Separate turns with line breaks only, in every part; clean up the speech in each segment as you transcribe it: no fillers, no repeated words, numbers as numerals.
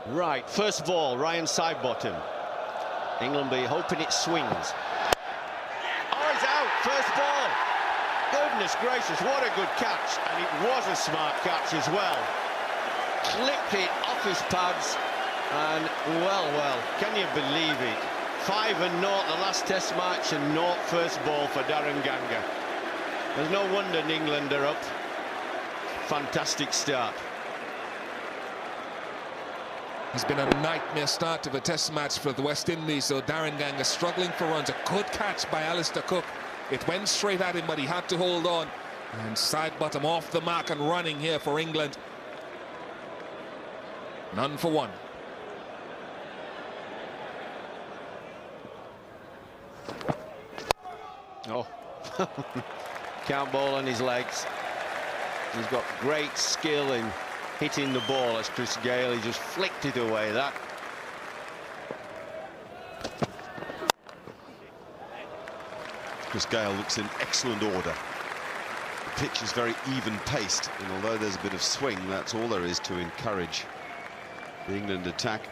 Right, first ball, Ryan Sidebottom. England be hoping it swings. Oh, he's out, first ball. Goodness gracious, what a good catch. And it was a smart catch as well. Clipped it off his pads. And, well, can you believe it? 5-0 the last test match and 0 first ball for Darren Ganga. There's no wonder England are up. Fantastic start.
It's been a nightmare start to the test match for the West Indies, so Darren Ganga struggling for runs. A good catch by Alistair Cook. It went straight at him, but he had to hold on. And Sidebottom off the mark and running here for England. None for one.
Oh, can't bowl on his legs. He's got great skill in hitting the ball as Chris Gayle. He just flicked it away, that.
Chris Gayle looks in excellent order. The pitch is very even-paced, and although there's a bit of swing, that's all there is to encourage the England attack.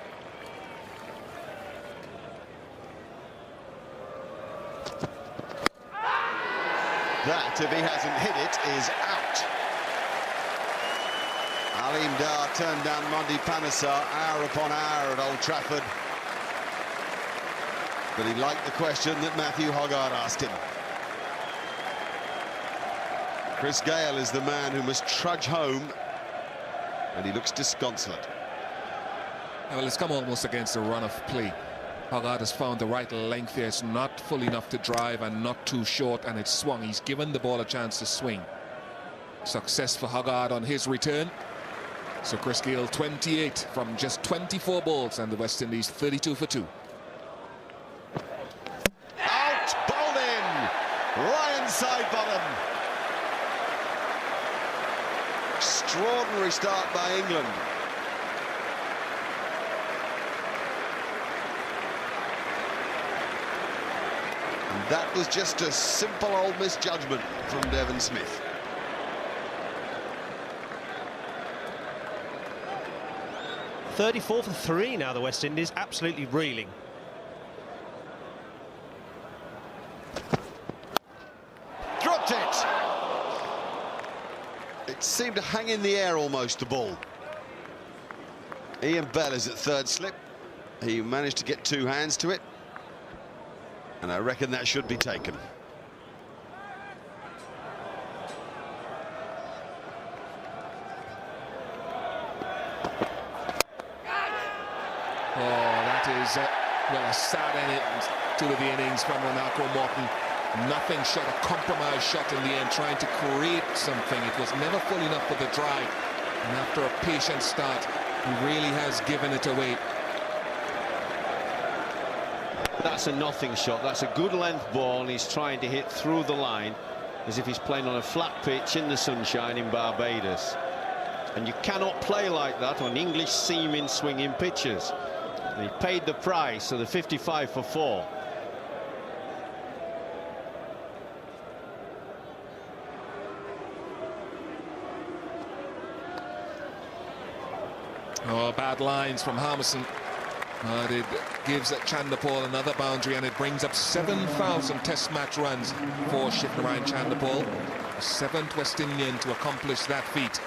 That, if he hasn't hit it, is out. Aleem Dar turned down Mondi Panesar hour upon hour at Old Trafford. But he liked the question that Matthew Hoggard asked him. Chris Gayle is the man who must trudge home, and he looks disconsolate.
Well, it's come almost against the run of play. Hoggard has found the right length here. It's not full enough to drive and not too short, and it's swung. He's given the ball a chance to swing. Success for Hoggard on his return. So Chris Gayle 28 from just 24 balls, and the West Indies 32 for 2.
Out, bowled in, Ryan Sidebottom. Extraordinary start by England. And that was just a simple old misjudgment from Devon Smith.
.34 for 3 now, the West Indies, absolutely reeling.
Dropped it! It seemed to hang in the air almost, the ball. Ian Bell is at third slip. He managed to get 2 hands to it, and I reckon that should be taken.
Oh, that is, well, a sad end to the innings from Ronaldo Morton. Nothing short, a compromise shot in the end, trying to create something. It was never full enough for the drive. And after a patient start, he really has given it away.
That's a nothing shot. That's a good length ball, and he's trying to hit through the line as if he's playing on a flat pitch in the sunshine in Barbados. And you cannot play like that on English seaming swinging pitches. And he paid the price of the 55 for 4.
Oh, bad lines from Harmison. But it gives Chanderpaul another boundary, and it brings up 7,000 test match runs for Shivnarine Chanderpaul, the 7th West Indian to accomplish that feat.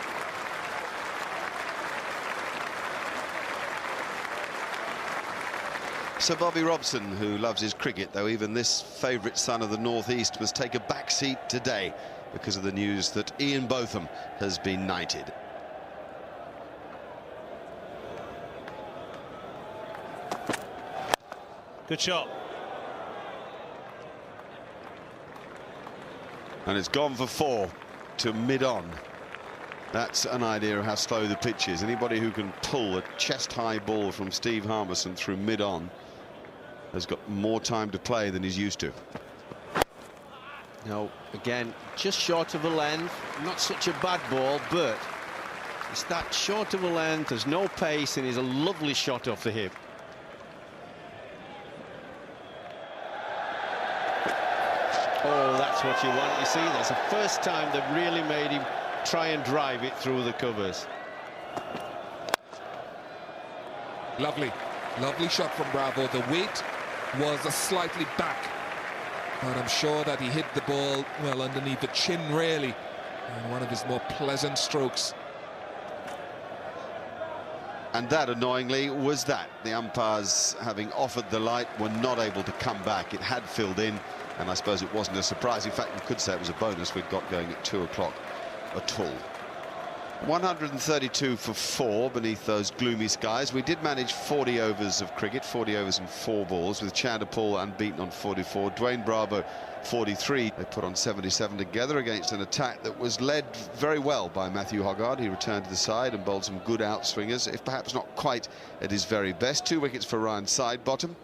Sir Bobby Robson, who loves his cricket, though even this favourite son of the North East, must take a back seat today because of the news that Ian Botham has been knighted.
Good shot.
And it's gone for 4 to mid-on. That's an idea of how slow the pitch is. Anybody who can pull a chest-high ball from Steve Harmison through mid-on has got more time to play than he's used to.
Now, again, just short of a length. Not such a bad ball, but it's that short of a length. There's no pace, and it's a lovely shot off the hip. Oh, that's what you want. You see, that's the first time they've really made him try and drive it through the covers.
Lovely shot from Bravo. The weight was slightly back, but I'm sure that he hit the ball well underneath the chin, really, and one of his more pleasant strokes.
And that, annoyingly, was that. The umpires, having offered the light, were not able to come back. It had filled in, and I suppose it wasn't a surprise. In fact, you could say it was a bonus we'd got going at 2 o'clock at all. 132 for 4 beneath those gloomy skies. We did manage 40 overs of cricket, 40 overs and 4 balls, with Chandler Paul unbeaten on 44, Dwayne Bravo 43. They put on 77 together against an attack that was led very well by Matthew Hoggard. He returned to the side and bowled some good outswingers, if perhaps not quite at his very best. 2 wickets for Ryan Sidebottom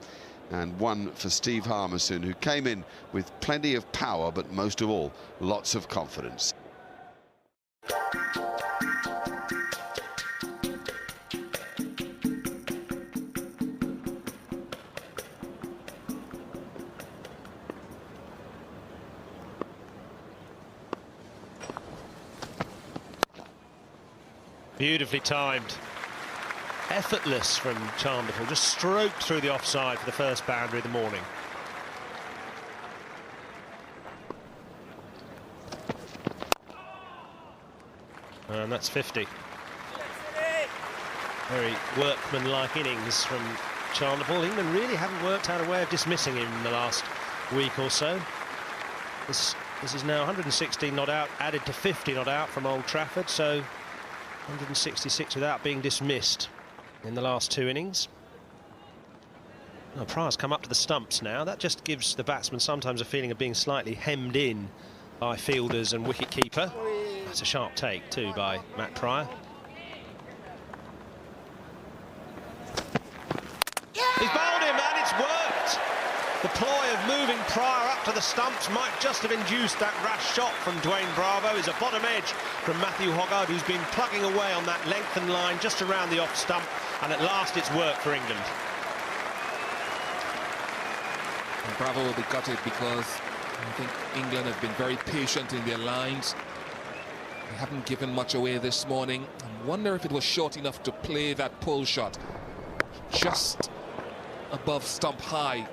and 1 for Steve Harmison, who came in with plenty of power, but most of all, lots of confidence.
Beautifully timed. Effortless from Chandler, just stroked through the offside for the first boundary of the morning. And that's 50. Very workmanlike innings from Chandler Paul. England really haven't worked out a way of dismissing him in the last week or so. This is now 116 not out, added to 50 not out from Old Trafford, so 166 without being dismissed in the last 2 innings. Now, Pryor's come up to the stumps now. That just gives the batsman sometimes a feeling of being slightly hemmed in by fielders and wicket-keeper. That's a sharp take too by Matt Pryor. He's bowled him and it's worked. The ploy of moving Pryor up to the stumps might just have induced that rash shot from Dwayne Bravo. Is a bottom edge from Matthew Hoggard, who's been plugging away on that lengthened line just around the off stump, and at last it's worked for England.
And Bravo will be gutted because I think England have been very patient in their lines. They haven't given much away this morning. I wonder if it was short enough to play that pull shot just above stump high.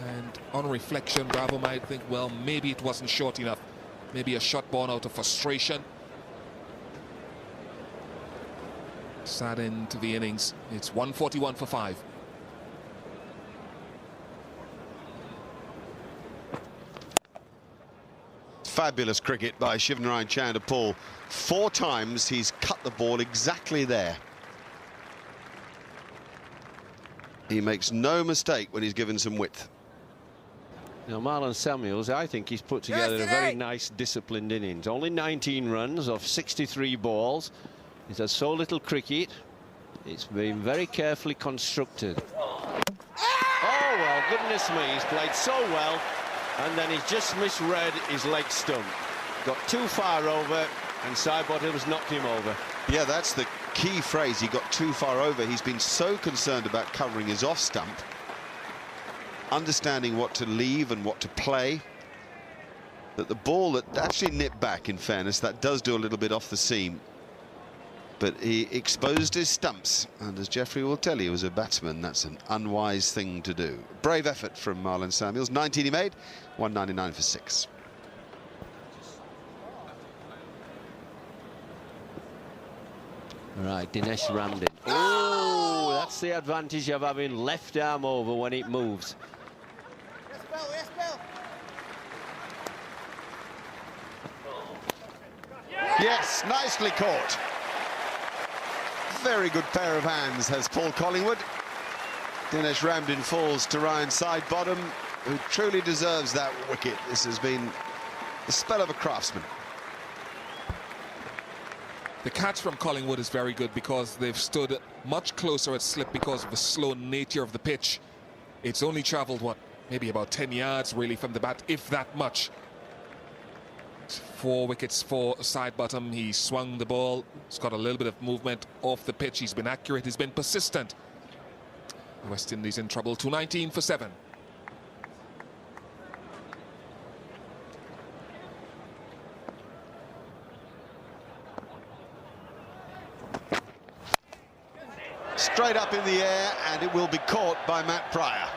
And on reflection, Bravo might think, well, maybe it wasn't short enough. Maybe a shot born out of frustration. Sad end to the innings. It's 141 for 5.
Fabulous cricket by Shivnarine Chandler Paul. 4 times he's cut the ball exactly there. He makes no mistake when he's given some width.
Now, Marlon Samuels, I think he's put together a very nice, disciplined innings. Only 19 runs off 63 balls. He's had so little cricket. It's been very carefully constructed. Oh, well, goodness me, he's played so well. And then he's just misread his leg stump. Got too far over, and Sidebottom's knocked him over.
Yeah, that's the key phrase. He got too far over. He's been so concerned about covering his off stump, understanding what to leave and what to play, that the ball that actually nipped back, in fairness, that does do a little bit off the seam. But he exposed his stumps, and as Geoffrey will tell you, as a batsman, that's an unwise thing to do. Brave effort from Marlon Samuels. 19 he made, 199 for 6.
Right, Dinesh Ramdin. Oh, that's the advantage of having left arm over when it moves.
Yes, nicely caught. Very good pair of hands has Paul Collingwood. Dinesh Ramdin falls to Ryan Sidebottom, who truly deserves that wicket. This has been the spell of a craftsman.
The catch from Collingwood is very good because they've stood much closer at slip because of the slow nature of the pitch. It's only travelled, what, maybe about 10 yards really from the bat, if that much. 4 wickets for Sidebottom. He swung the ball. He's got a little bit of movement off the pitch. He's been accurate. He's been persistent. West Indies in trouble. 219 for 7.
straight up in the air, and it will be caught by Matt Prior.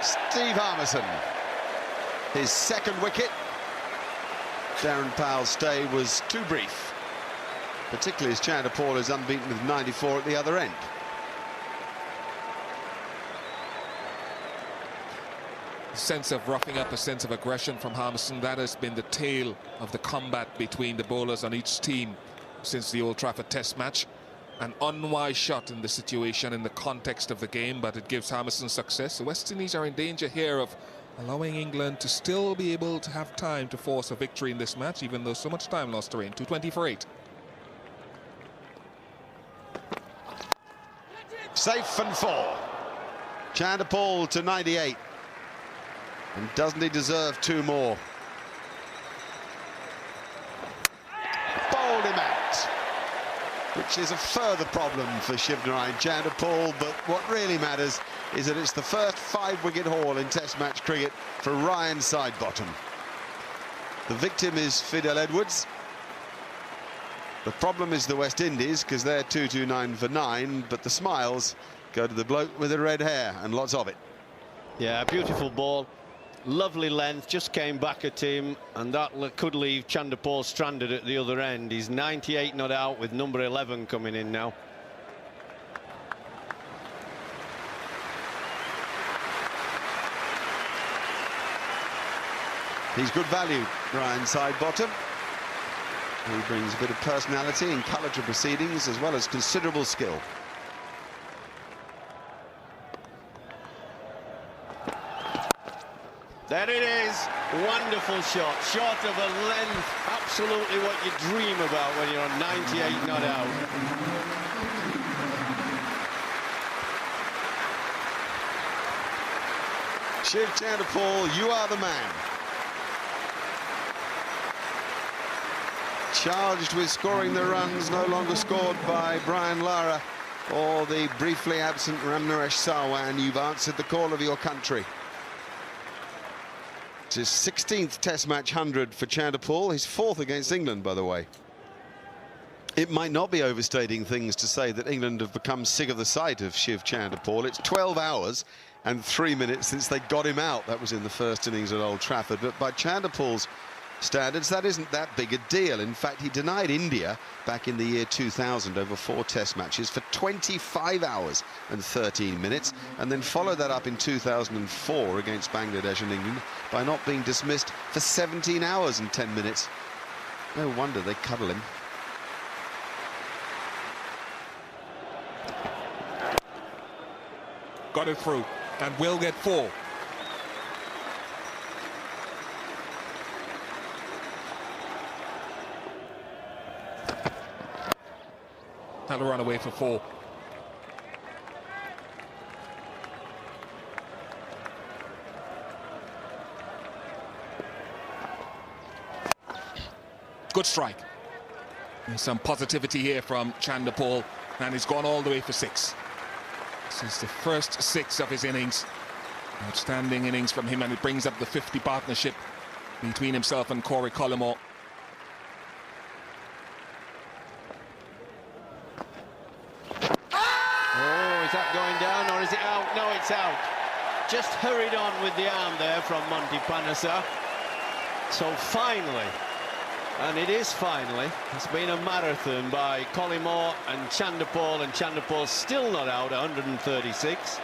Steve Harmison, his second wicket. Darren Powell's stay was too brief, particularly as Chanderpaul is unbeaten with 94 at the other end.
A sense of roughing up, a sense of aggression from Harmison. That has been the tale of the combat between the bowlers on each team since the Old Trafford Test match. An unwise shot in the situation, in the context of the game, but it gives Harmison success. The West Indies are in danger here of allowing England to still be able to have time to force a victory in this match, even though so much time lost to rain. 220 for 8.
Safe and 4. Chanderpaul to 98. And doesn't he deserve 2 more? Bowled him out, which is a further problem for Shivnarine Chanderpaul, but what really matters is that it's the first 5-wicket haul in Test match cricket for Ryan Sidebottom. The victim is Fidel Edwards. The problem is the West Indies, because they're 229 for 9, but the smiles go to the bloke with the red hair, and lots of it.
Yeah, beautiful ball. Lovely length, just came back at him, and that could leave Chanderpaul stranded at the other end. He's 98 not out with number 11 coming in now.
He's good value, Ryan Sidebottom. He brings a bit of personality and colour to proceedings, as well as considerable skill.
There it is, wonderful shot, short of a length, absolutely what you dream about when you're on 98 not out.
Shiv Chanderpaul, you are the man. Charged with scoring the runs no longer scored by Brian Lara or the briefly absent Ramnaresh Sarwan. You've answered the call of your country. It's his 16th Test match 100 for Chanderpaul, his 4th against England, by the way. It might not be overstating things to say that England have become sick of the sight of Shiv Chanderpaul. It's 12 hours and 3 minutes since they got him out. That was in the first innings at Old Trafford. But by Chanderpaul's standards, that isn't that big a deal. In fact, he denied India back in the year 2000 over 4 Test matches for 25 hours and 13 minutes, and then followed that up in 2004 against Bangladesh and England by not being dismissed for 17 hours and 10 minutes. No wonder they cuddle him.
Got it through and will get 4. Had to run away for 4. Good strike. There's some positivity here from Chanderpaul, and he's gone all the way for 6. This is the first 6 of his innings. Outstanding innings from him, and it brings up the 50 partnership between himself and Corey Collymore.
Is that going down or is it out? No, it's out. Just hurried on with the arm there from Monty Panesar. So finally, and it is finally, it's been a marathon by Collymore and Chanderpaul still not out, 136.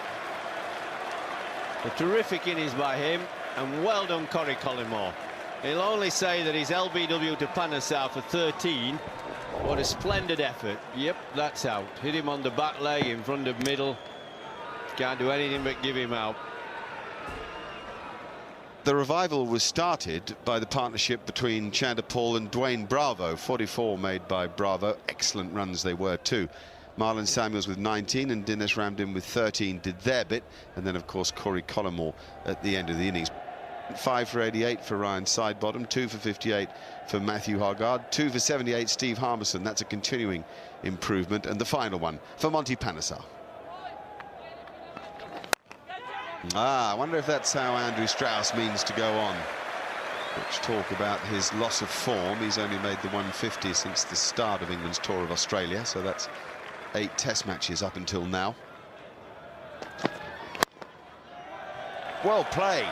A terrific innings by him, and well done Corey Collymore. He'll only say that he's LBW to Panesar for 13. What a splendid effort. Yep, that's out. Hit him on the back leg in front of middle. Can't do anything but give him out.
The revival was started by the partnership between Chanderpaul and Dwayne Bravo. 44 made by Bravo. Excellent runs they were too. Marlon Samuels with 19 and Dinesh Ramdin with 13 did their bit. And then, of course, Corey Collymore at the end of the innings. 5 for 88 for Ryan Sidebottom, 2 for 58 for Matthew Hargard, 2 for 78 Steve Harmison. That's a continuing improvement. And the final one for Monty Panesar. I wonder if that's how Andrew Strauss means to go on. Much talk about his loss of form. He's only made the 150 since the start of England's tour of Australia, so that's 8 Test matches up until now. Well played.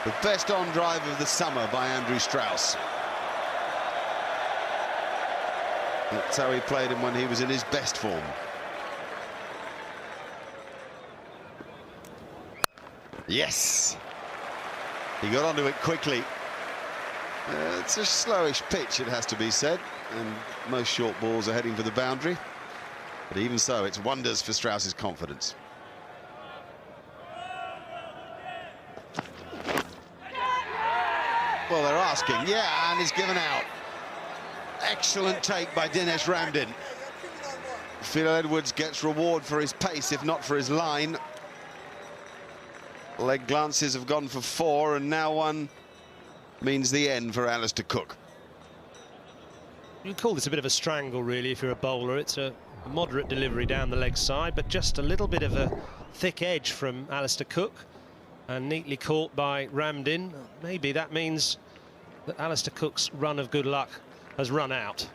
The best on drive of the summer by Andrew Strauss. That's how he played him when he was in his best form. Yes! He got onto it quickly. It's a slowish pitch, it has to be said, and most short balls are heading for the boundary. But even so, it's wonders for Strauss's confidence. Well, they're asking, yeah, and he's given out. Excellent take by Dinesh Ramdin. Fidel Edwards gets reward for his pace, if not for his line. Leg glances have gone for 4, and now one means the end for Alistair Cook.
You can call this a bit of a strangle, really, if you're a bowler. It's a moderate delivery down the leg side, but just a little bit of a thick edge from Alistair Cook, and neatly caught by Ramdin. Maybe that means that Alistair Cook's run of good luck has run out.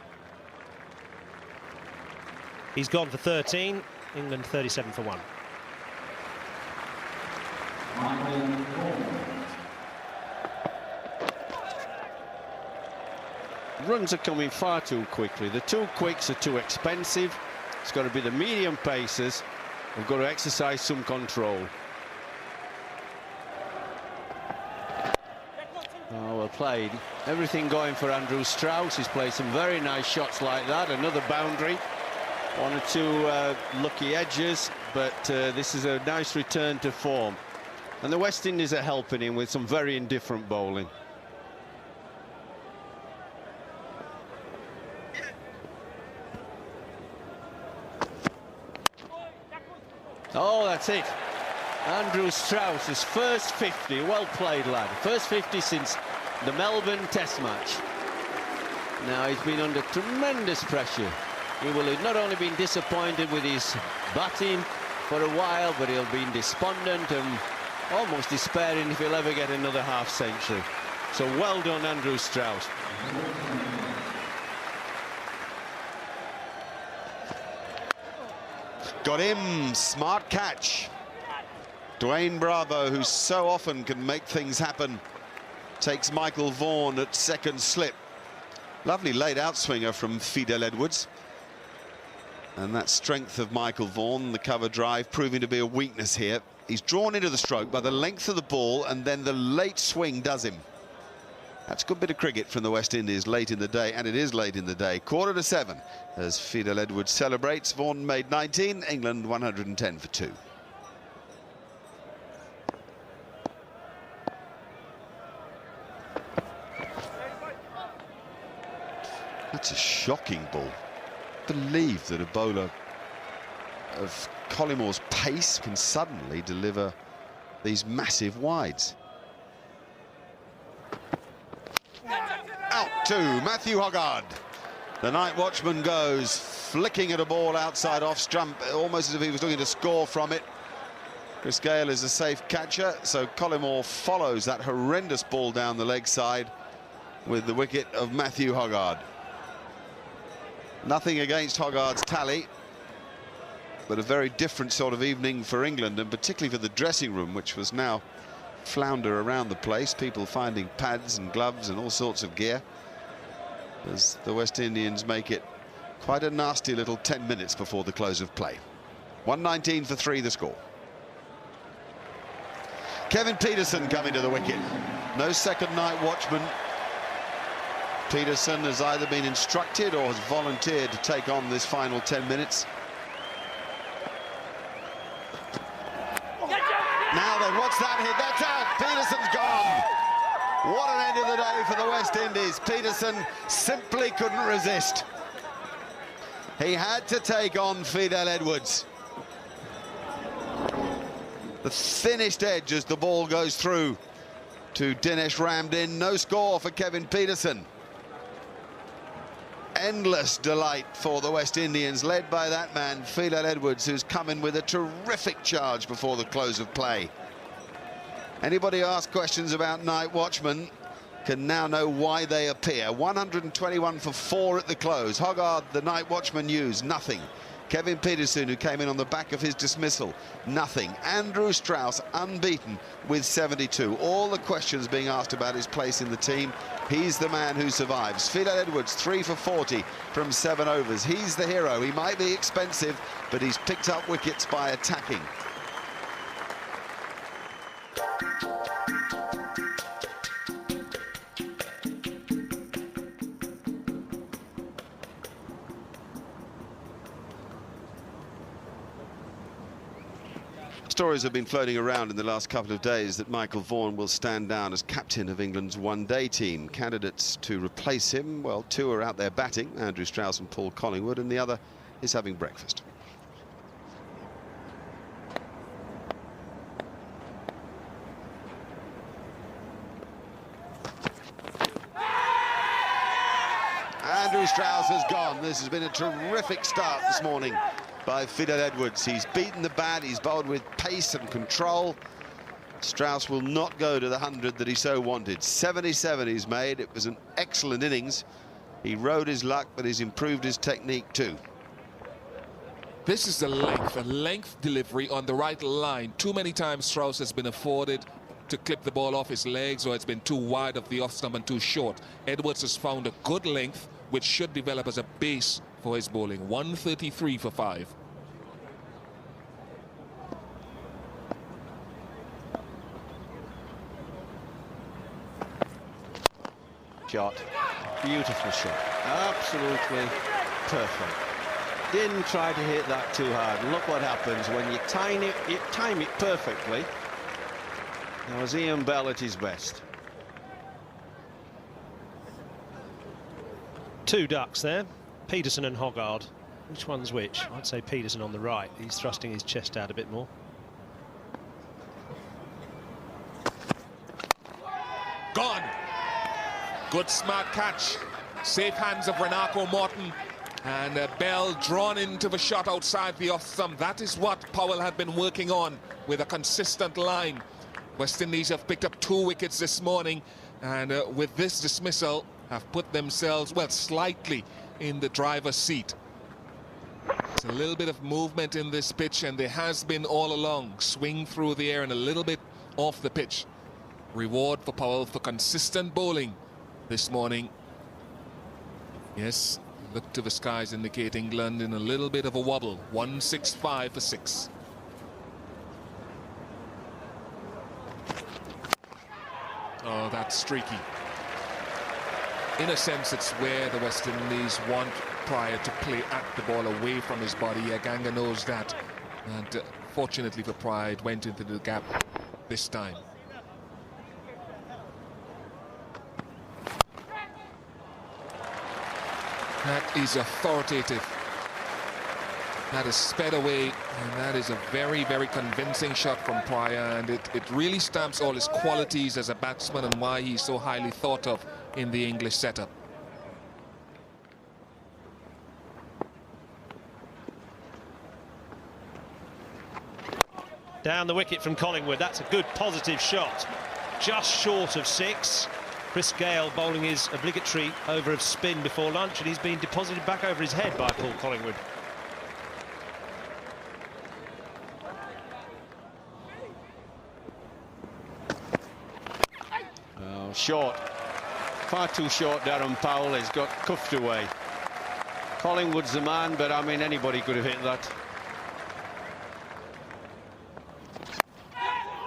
He's gone for 13, England 37 for 1.
Runs are coming far too quickly. The too quicks are too expensive. It's got to be the medium pacers who've got to exercise some control. Oh, well played. Everything going for Andrew Strauss. He's played some very nice shots like that. Another boundary. 1 or 2 lucky edges, but this is a nice return to form. And the West Indies are helping him with some very indifferent bowling. Oh, that's it. Andrew Strauss, his first 50. Well played, lad. First 50 since the Melbourne Test match. Now he's been under tremendous pressure. He will have not only been disappointed with his batting for a while, but he'll be despondent and almost despairing if he'll ever get another half-century. So well done, Andrew Strauss.
Got him, smart catch. Dwayne Bravo, who so often can make things happen, takes Michael Vaughan at second slip. Lovely laid out swinger from Fidel Edwards. And that strength of Michael Vaughan, the cover drive, proving to be a weakness here. He's drawn into the stroke by the length of the ball, and then the late swing does him. That's a good bit of cricket from the West Indies late in the day, and it is late in the day. 7:15 as Fidel Edwards celebrates. Vaughan made 19, England 110 for 2. That's a shocking ball. Believe that a bowler of Collimore's pace can suddenly deliver these massive wides. Out to Matthew Hoggard. The night watchman goes flicking at a ball outside off stump, almost as if he was looking to score from it. Chris Gale is a safe catcher, so Collymore follows that horrendous ball down the leg side with the wicket of Matthew Hoggard. Nothing against Hoggard's tally, but a very different sort of evening for England, and particularly for the dressing room, which was now flounder around the place, people finding pads and gloves and all sorts of gear, as the West Indians make it quite a nasty little 10 minutes before the close of play. 119 for 3 the score. Kevin Pietersen coming to the wicket. No second night watchman. Pietersen has either been instructed or has volunteered to take on this final 10 minutes. Now then, what's that hit? That's out. Pietersen's gone. What an end of the day for the West Indies. Pietersen simply couldn't resist. He had to take on Fidel Edwards. The thinnest edge as the ball goes through to Dinesh Ramdin. No score for Kevin Pietersen. Endless delight for the West Indians, led by that man, Fidel Edwards, who's come in with a terrific charge before the close of play. Anybody ask questions about night watchman, can now know why they appear. 121 for 4 at the close. Hoggard, the night watchman, used nothing. Kevin Pietersen, who came in on the back of his dismissal, nothing. Andrew Strauss, unbeaten with 72. All the questions being asked about his place in the team. He's the man who survives. Philad Edwards, 3 for 40 from 7 overs. He's the hero. He might be expensive, but he's picked up wickets by attacking. Stories have been floating around in the last couple of days that Michael Vaughan will stand down as captain of England's one-day team. Candidates to replace him, well, 2 are out there batting, Andrew Strauss and Paul Collingwood, and the other is having breakfast. Andrew Strauss has gone. This has been a terrific start this morning by Philad Edwards. He's beaten the bat, he's bowled with pace and control. Strauss will not go to the 100 that he so wanted. 77 he's made. It was an excellent innings. He rode his luck, but he's improved his technique too.
This is a length delivery on the right line. Too many times Strauss has been afforded to clip the ball off his legs, or it's been too wide of the off stump and too short. Edwards has found a good length, which should develop as a base for his bowling. 133 for 5.
Shot. Beautiful shot. Absolutely perfect. Didn't try to hit that too hard. Look what happens when you time it perfectly. That was Ian Bell at his best.
2 ducks there. Pietersen and Hoggard. Which one's which? I'd say Pietersen on the right. He's thrusting his chest out a bit more.
Gone. Good smart catch. Safe hands of Renako Morton. And Bell drawn into the shot outside the off stump. That is what Powell had been working on with a consistent line. West Indies have picked up 2 wickets this morning, and with this dismissal have put themselves, well, slightly in the driver's seat. There's a little bit of movement in this pitch, and there has been all along. Swing through the air and a little bit off the pitch. Reward for Powell for consistent bowling this morning. Yes, look to the skies indicate England in a little bit of a wobble. 165 for 6. Oh, that's streaky. In a sense, it's where the West Indies want Pryor to play at the ball away from his body. Aganga knows that. And fortunately for Pryor, it went into the gap this time. That is authoritative. That is sped away, and that is a very, very convincing shot from Pryor, and it really stamps all his qualities as a batsman and why he's so highly thought of in the English setup.
Down the wicket from Collingwood. That's a good positive shot. Just short of 6. Chris Gale bowling his obligatory over of spin before lunch, and he's been deposited back over his head by Paul Collingwood.
Oh, short. Far too short. Darren Powell has got cuffed away. Collingwood's the man, but I mean anybody could have hit that.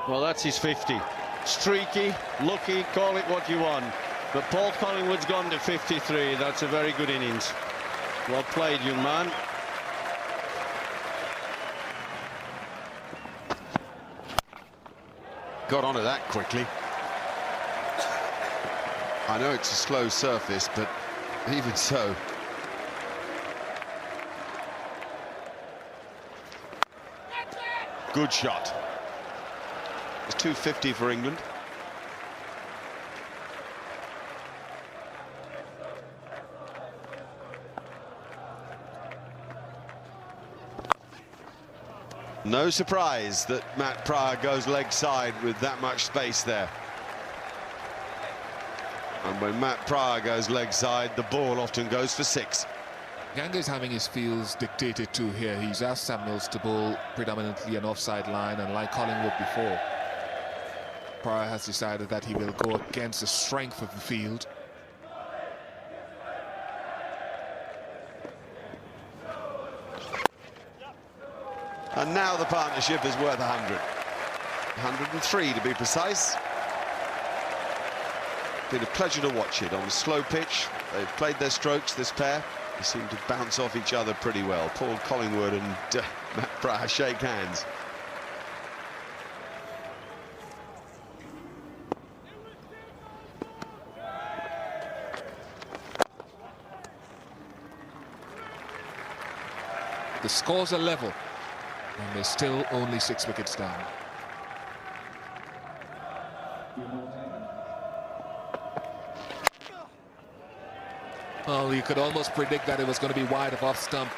Well, that's his 50. Streaky, lucky, call it what you want. But Paul Collingwood's gone to 53. That's a very good innings. Well played, young man.
Got onto that quickly. I know it's a slow surface, but even so. Good shot. It's 250 for England. No surprise that Matt Pryor goes leg side with that much space there. And when Matt Pryor goes leg side, the ball often goes for 6.
Ganga's having his fields dictated to here. He's asked Samuels to bowl predominantly an offside line, and like Collingwood before, Pryor has decided that he will go against the strength of the field.
And now the partnership is worth 100. 103 to be precise. Been a pleasure to watch it on a slow pitch. They've played their strokes, this pair. They seem to bounce off each other pretty well. Paul Collingwood and Matt Pryor shake hands.
The scores are level, and they're still only 6 wickets down. Well, you could almost predict that it was going to be wide of off stump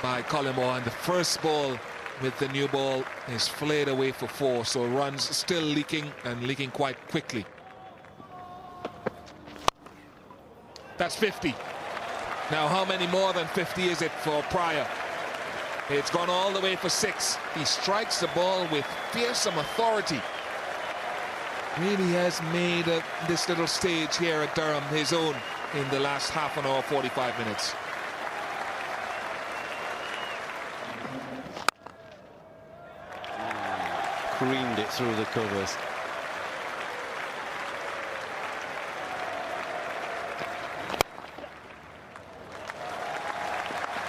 by Collymore, and the first ball with the new ball is flayed away for 4, so runs still leaking, and leaking quite quickly. That's 50. Now, how many more than 50 is it for Pryor? It's gone all the way for 6. He strikes the ball with fearsome authority. Really has made this little stage here at Durham his own in the last half an hour, 45 minutes.
Creamed it through the covers.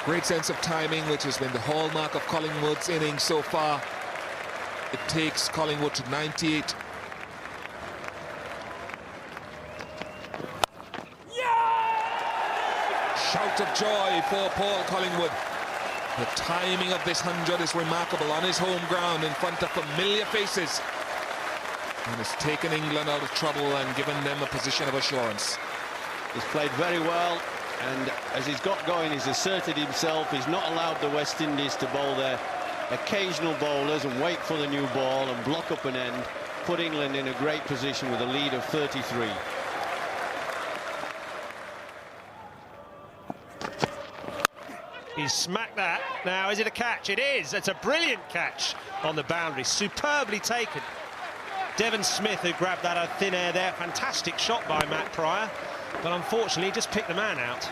Great sense of timing, which has been the hallmark of Collingwood's innings so far. It takes Collingwood to 98. Shout of joy for Paul Collingwood. The timing of this 100 is remarkable on his home ground in front of familiar faces. And it's taken England out of trouble and given them a position of assurance.
He's played very well, and as he's got going, he's asserted himself. He's not allowed the West Indies to bowl their occasional bowlers and wait for the new ball and block up an end, put England in a great position with a lead of 33.
He's smacked that. Now, is it a catch? It is. It's a brilliant catch on the boundary. Superbly taken. Devon Smith, who grabbed that out of thin air there. Fantastic shot by Matt Pryor. But unfortunately, he just picked the man out.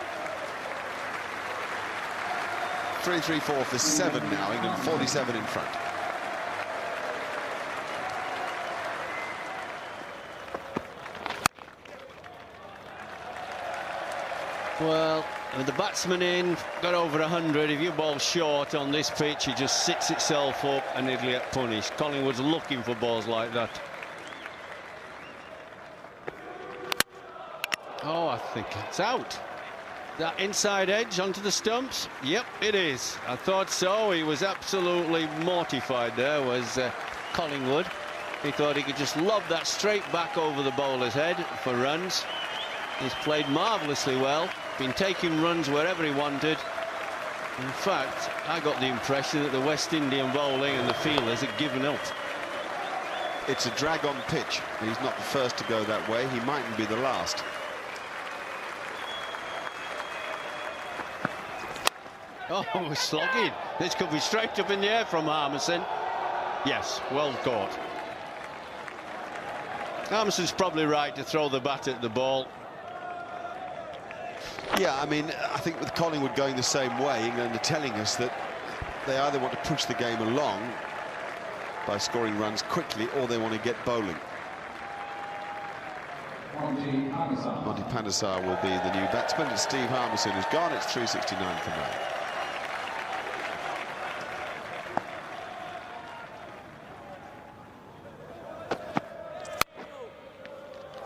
3-3-4 for 7 now. England 47 in front.
Well, with the batsman in, got over 100. If you bowl short on this pitch, it just sits itself up and it'll get punished. Collingwood's looking for balls like that. Oh, I think it's out. That inside edge onto the stumps. Yep, it is. I thought so. He was absolutely mortified there, was Collingwood. He thought he could just lob that straight back over the bowler's head for runs. He's played marvellously well, been taking runs wherever he wanted. In fact, I got the impression that the West Indian bowling and the fielders had given up.
It's a drag-on pitch. He's not the first to go that way. He mightn't be the last.
Oh, we're slogging. This could be straight up in the air from Harmison. Yes, well caught. Harmison's probably right to throw the bat at the ball.
Yeah, I mean, I think with Collingwood going the same way, England are telling us that they either want to push the game along by scoring runs quickly, or they want to get bowling. Monty Panesar will be the new batsman, and Steve Harmison is gone. It's 369 for now.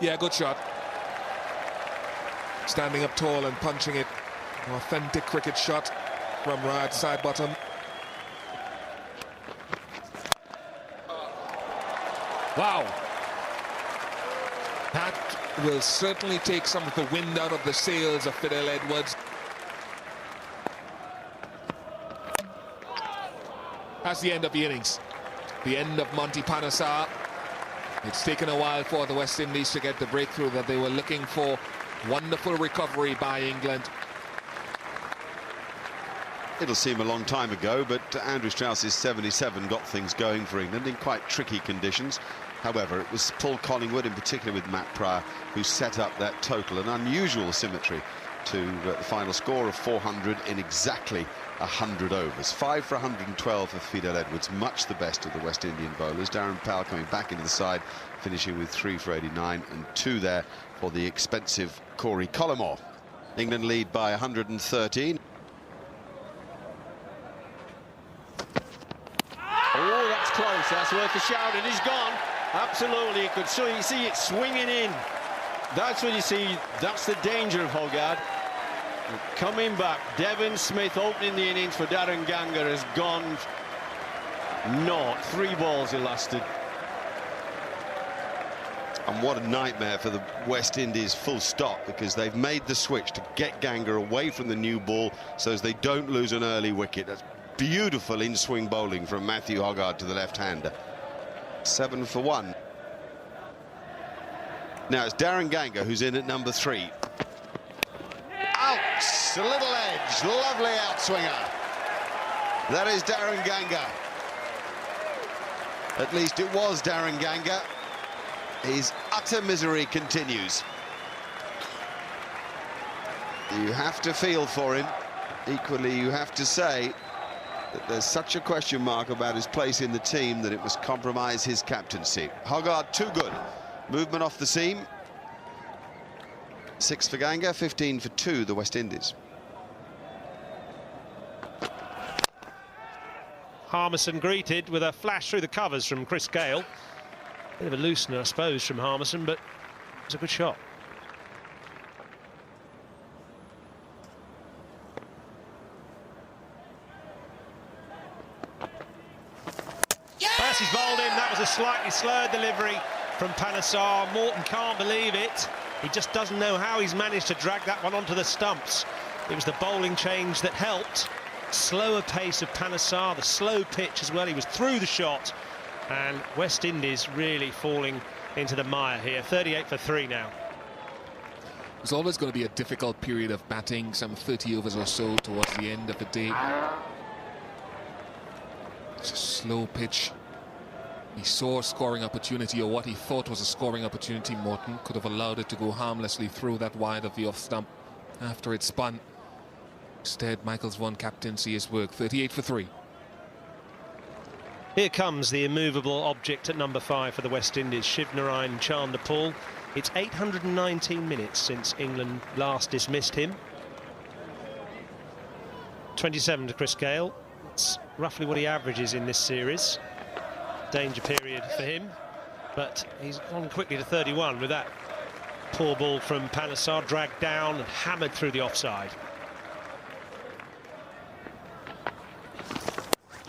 Yeah, good shot. Standing up tall and punching it. An authentic cricket shot from right side bottom. Wow. That will certainly take some of the wind out of the sails of Fidel Edwards. That's the end of the innings. The end of Monty Panesar. It's taken a while for the West Indies to get the breakthrough that they were looking for. Wonderful recovery by England.
It'll seem a long time ago, but Andrew Strauss's 77 got things going for England in quite tricky conditions. However, it was Paul Collingwood, in particular with Matt Prior, who set up that total, an unusual symmetry to the final score of 400 in exactly 100 overs. 5 for 112 for Fidel Edwards, much the best of the West Indian bowlers. Darren Powell coming back into the side, finishing with 3 for 89 and 2 there for the expensive Corey Collimore. England lead by 113.
Oh, that's close. That's worth a shout. And he's gone. Absolutely. You could see it swinging in. That's what you see. That's the danger of Hoggard. Coming back. Devon Smith opening the innings for Darren Ganga has gone naught. 3 balls he lasted.
And what a nightmare for the West Indies, full stop, because they've made the switch to get Ganga away from the new ball so as they don't lose an early wicket. That's beautiful in-swing bowling from Matthew Hoggard to the left-hander. 7 for 1. Now it's Darren Ganga who's in at number 3. Out! A little edge. Lovely outswinger. That is Darren Ganga. At least it was Darren Ganga. His utter misery continues. You have to feel for him. Equally, you have to say that there's such a question mark about his place in the team that it must compromise his captaincy. Hoggard too good. Movement off the seam. 6 for Ganga, 15 for 2, the West Indies.
Harmison greeted with a flash through the covers from Chris Gale. Bit of a loosener, I suppose, from Harmison, but it's a good shot. He's bowled in. That was a slightly slurred delivery from Panesar. Morton can't believe it. He just doesn't know how he's managed to drag that one onto the stumps. It was the bowling change that helped. Slower pace of Panesar, the slow pitch as well. He was through the shot, and West Indies really falling into the mire here. 38 for 3 now.
It's always going to be a difficult period of batting, some 30 overs or so towards the end of the day. It's a slow pitch. He saw a scoring opportunity, or what he thought was a scoring opportunity. Morton could have allowed it to go harmlessly through that wide of the off stump after it spun. Instead, Michaels won captaincy his work. 38 for 3.
Here comes the immovable object at number 5 for the West Indies, Shivnarine Chanderpaul. It's 819 minutes since England last dismissed him. 27 to Chris Gale. It's roughly what he averages in this series. Danger period for him, but he's gone quickly to 31 with that poor ball from Panesar, dragged down and hammered through the offside.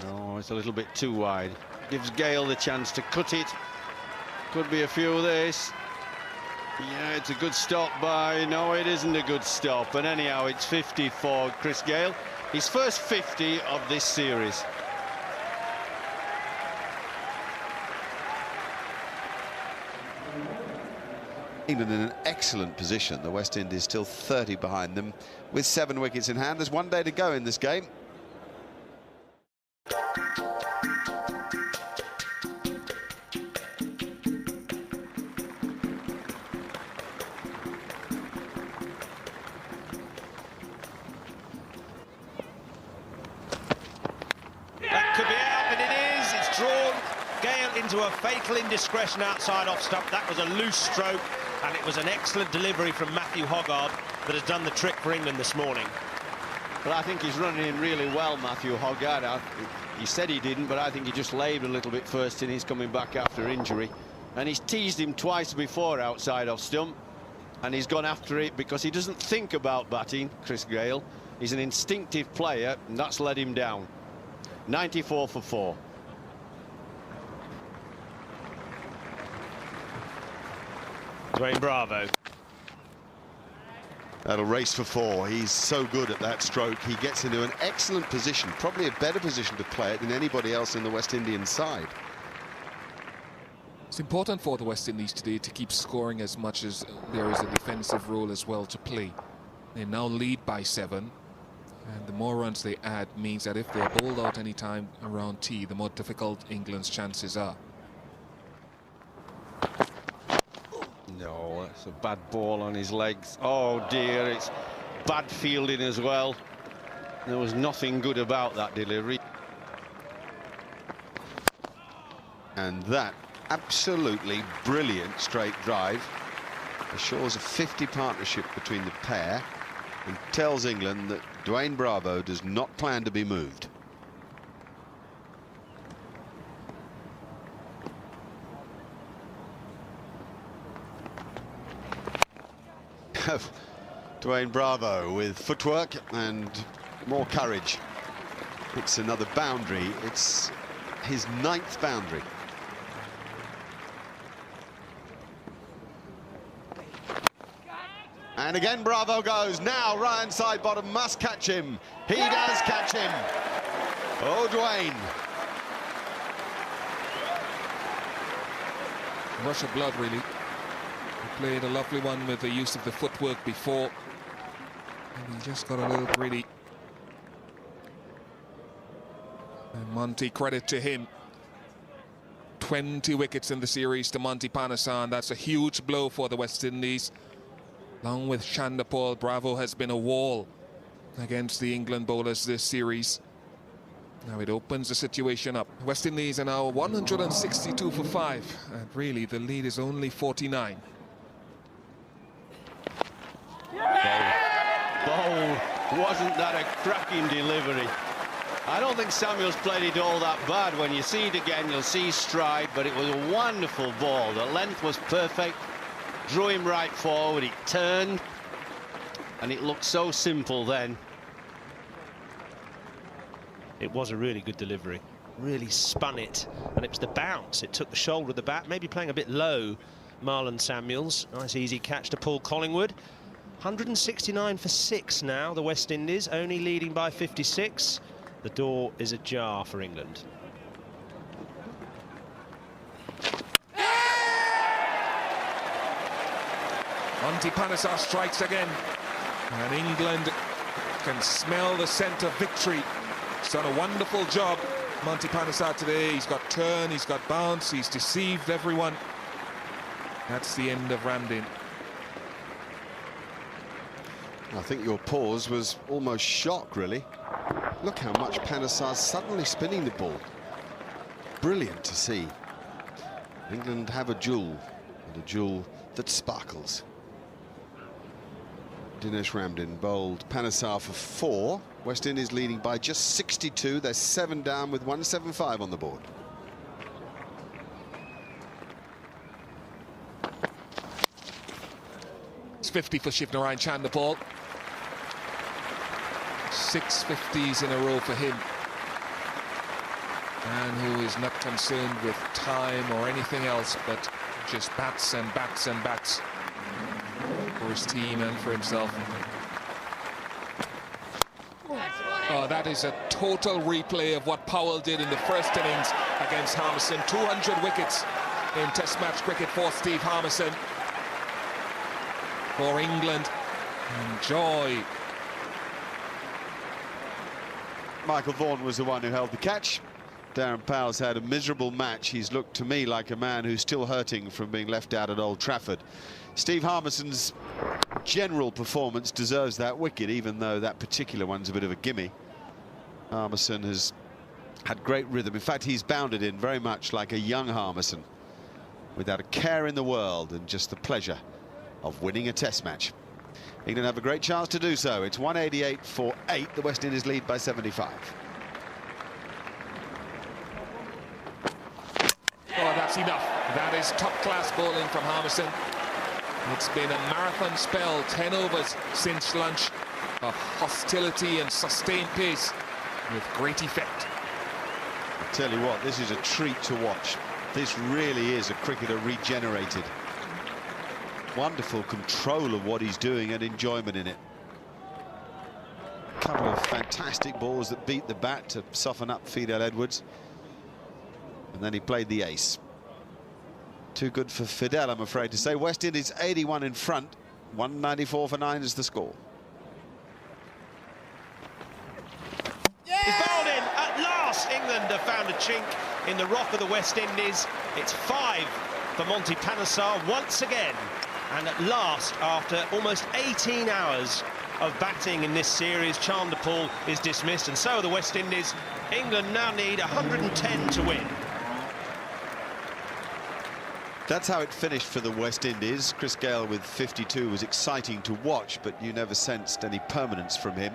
Oh, it's a little bit too wide. Gives Gale the chance to cut it. Could be a few of this. Yeah, it's a good stop by... No, it isn't a good stop. And anyhow, it's 50 for Chris Gale. His first 50 of this series.
England in an excellent position. The West Indies still 30 behind them with 7 wickets in hand. There's 1 day to go in this game.
That could be out, and it is. It's drawn Gale into a fatal indiscretion outside off stump. That was a loose stroke, and it was an excellent delivery from Matthew Hoggard that has done the trick for England this morning.
Well, I think he's running in really well, Matthew Hoggard. He said he didn't, but I think he just labored a little bit first innings coming back after injury. And he's teased him twice before outside off stump, and he's gone after it because he doesn't think about batting, Chris Gale. He's an instinctive player, and that's let him down. 94 for 4.
Dwayne Bravo.
That'll race for 4. He's so good at that stroke. He gets into an excellent position, probably a better position to play it than anybody else in the West Indian side.
It's important for the West Indies today to keep scoring as much as there is a defensive role as well to play. They now lead by 7, and the more runs they add means that if they're bowled out any time around tea, the more difficult England's chances are.
No, that's a bad ball on his legs. Oh dear, it's bad fielding as well. There was nothing good about that delivery.
And that absolutely brilliant straight drive assures a 50 partnership between the pair and tells England that Dwayne Bravo does not plan to be moved. Dwayne Bravo with footwork and more courage. It's another boundary. It's his 9th boundary. And again Bravo goes. Now Ryan Sidebottom must catch him. He does catch him. Oh, Dwayne.
Rush of blood, really. He played a lovely one with the use of the footwork before, and he just got a little greedy. And Monty, credit to him. 20 wickets in the series to Monty Panesar. That's a huge blow for the West Indies. Along with Chanderpaul, Bravo has been a wall against the England bowlers this series. Now it opens the situation up. West Indies are now 162 for 5, and really the lead is only 49.
Bowl, wasn't that a cracking delivery? I don't think Samuels played it all that bad. When you see it again, you'll see stride, but it was a wonderful ball. The length was perfect. Drew him right forward, it turned, and it looked so simple then.
It was a really good delivery. Really spun it, and it was the bounce. It took the shoulder of the bat, maybe playing a bit low, Marlon Samuels. Nice easy catch to Paul Collingwood. 169 for 6 now, the West Indies, only leading by 56. The door is ajar for England.
Monty Panesar strikes again, and England can smell the scent of victory. He's done a wonderful job, Monty Panesar, today. He's got turn, he's got bounce, he's deceived everyone. That's the end of Ramdin.
I think your pause was almost shock, really. Look how much Panesar's suddenly spinning the ball. Brilliant to see. England have a jewel, and a jewel that sparkles. Dinesh Ramdin bowled Panesar for 4. West Indies leading by just 62. They're 7 down with 175 on the board.
It's 50 for Shivnarine Chanderpaul. 6 50s in a row for him. And who is not concerned with time or anything else, but just bats and bats and bats for his team and for himself. Oh, that is a total replay of what Powell did in the first innings against Harmison. 200 wickets in Test match cricket for Steve Harmison. For England, enjoy.
Michael Vaughan was the one who held the catch. Darren Powell's had a miserable match. He's looked to me like a man who's still hurting from being left out at Old Trafford. Steve Harmison's general performance deserves that wicket, even though that particular one's a bit of a gimme. Harmison has had great rhythm. In fact, he's bounded in very much like a young Harmison, without a care in the world and just the pleasure of winning a Test match. England have a great chance to do so. It's 188 for 8. The West Indies lead by 75.
Oh, that's enough. That is top-class bowling from Harmison. It's been a marathon spell, 10 overs since lunch of hostility and sustained pace with great effect.
I tell you what, this is a treat to watch. This really is a cricketer regenerated. Wonderful control of what he's doing and enjoyment in it. A couple of fantastic balls that beat the bat to soften up Fidel Edwards. And then he played the ace. too good for Fidel, I'm afraid to say. West Indies 81 in front. 194 for 9 is the score.
He's bowled in. At last, England have found a chink in the rock of the West Indies. It's 5 for Monty Panesar once again. And at last, after almost 18 hours of batting in this series, Chanderpaul is dismissed, and so are the West Indies. England now need 110 to win.
That's how it finished for the West Indies. Chris Gayle with 52 was exciting to watch, but you never sensed any permanence from him.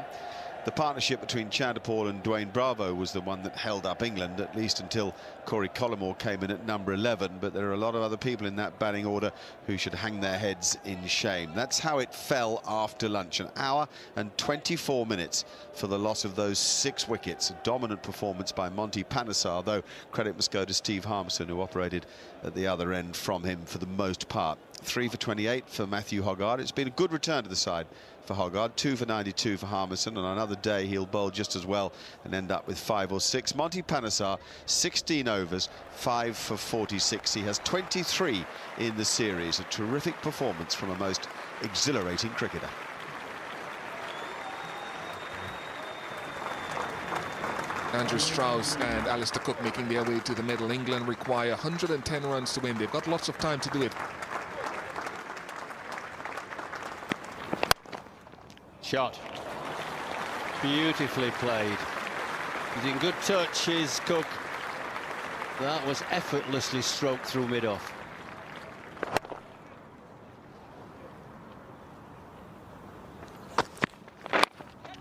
The partnership between Chanderpaul and Dwayne Bravo was the one that held up England, at least until Corey Collymore came in at number 11. But there are a lot of other people in that batting order who should hang their heads in shame. That's how it fell after lunch. An hour and 24 minutes for the loss of those 6 wickets. A dominant performance by Monty Panesar, though credit must go to Steve Harmison, who operated at the other end from him for the most part. 3 for 28 for Matthew Hoggard. It's been a good return to the side for Hoggard. 2 for 92 for Harmison. On another day, he'll bowl just as well and end up with 5 or 6. Monty Panesar, 16 overs, 5 for 46. He has 23 in the series. A terrific performance from a most exhilarating cricketer.
Andrew Strauss and Alistair Cook making their way to the middle. England require 110 runs to win. They've got lots of time to do it.
Shot. Beautifully played. He's in good touch, is Cook. That was effortlessly stroked through mid-off.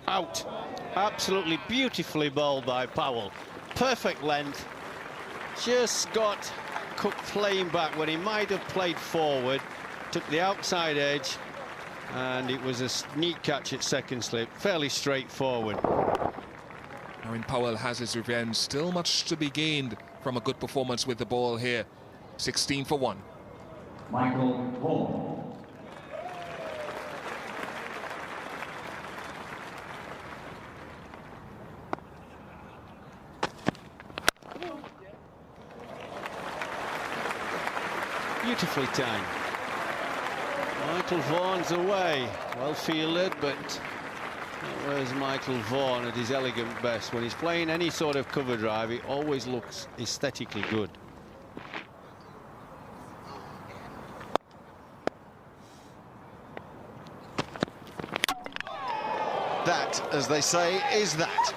Out. Absolutely beautifully bowled by Powell. Perfect length. Just got Cook playing back when he might have played forward. Took the outside edge, and it was a neat catch at second slip. Fairly straightforward.
Aaron Powell has his revenge. Still much to be gained from a good performance with the ball here. 16 for 1.
Michael Vaughan.
Beautifully timed. Michael Vaughan's away. Well fielded, but where's Michael Vaughan at his elegant best? When he's playing any sort of cover drive, he always looks aesthetically good.
That, as they say, is that.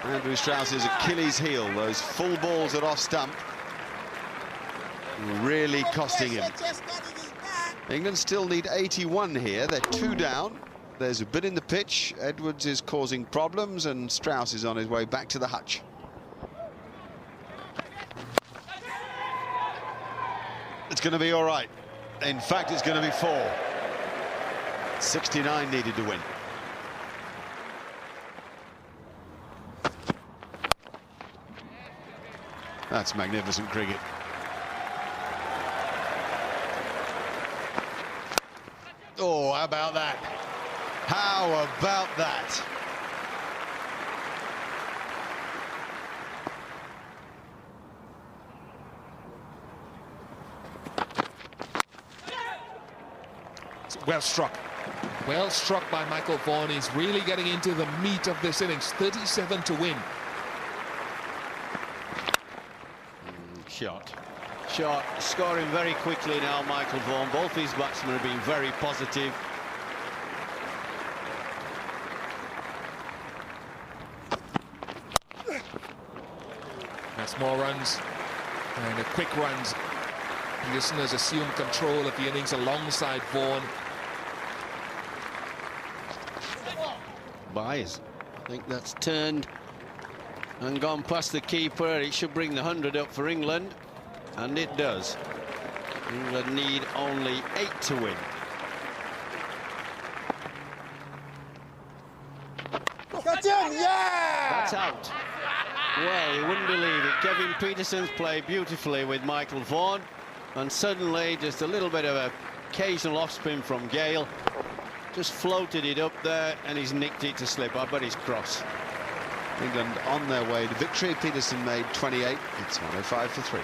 Andrew Strauss's Achilles heel, those full balls at off stump, really costing him. England still need 81 here. They're 2 down. There's a bit in the pitch. Edwards is causing problems, and Strauss is on his way back to the hutch. It's going to be all right. In fact, it's going to be 4. 69 needed to win. That's magnificent cricket. Oh, how about that? How about that?
Well struck. Well struck by Michael Vaughan. He's really getting into the meat of this innings. 37 to win.
Shot. Scoring very quickly now, Michael Vaughan. Both these batsmen have been very positive.
That's more runs and a quick runs. Peterson has assumed control of the innings alongside Vaughan.
Byers. I think that's turned and gone past the keeper. It should bring the 100 up for England, and it does. England need only 8 to win. That's out. Well, you wouldn't believe it. Kevin Peterson's played beautifully with Michael Vaughan, and suddenly just a little bit of an occasional off spin from Gayle. Just floated it up there, and he's nicked it to slip. I bet he's cross.
England on their way to victory. Peterson made 28. It's 105 for 3.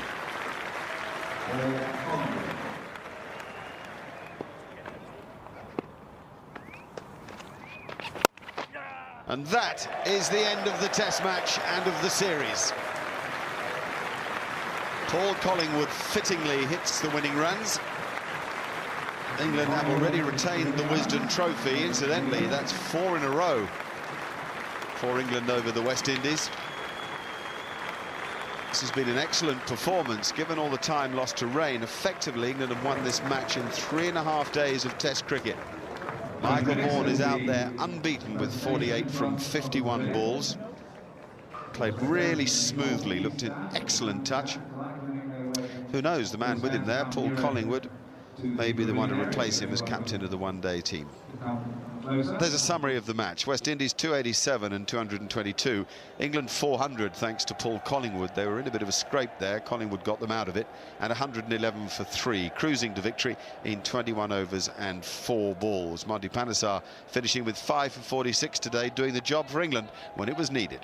And that is the end of the Test match and of the series. Paul Collingwood fittingly hits the winning runs. England have already retained the Wisden Trophy. Incidentally, that's 4 in a row for England over the West Indies. This has been an excellent performance, given all the time lost to rain. Effectively, England have won this match in 3.5 days of Test cricket. Michael Vaughan is out there unbeaten with 48 from 51 balls. Played really smoothly, looked in excellent touch. Who knows, the man with him there, Paul Collingwood, may be the one to replace him as captain of the one-day team. There's a summary of the match. West Indies 287 and 222. England 400 thanks to Paul Collingwood. They were in a bit of a scrape there. Collingwood got them out of it. And 111 for 3, cruising to victory in 21 overs and 4 balls. Marty Panesar finishing with 5 for 46 today, doing the job for England when it was needed.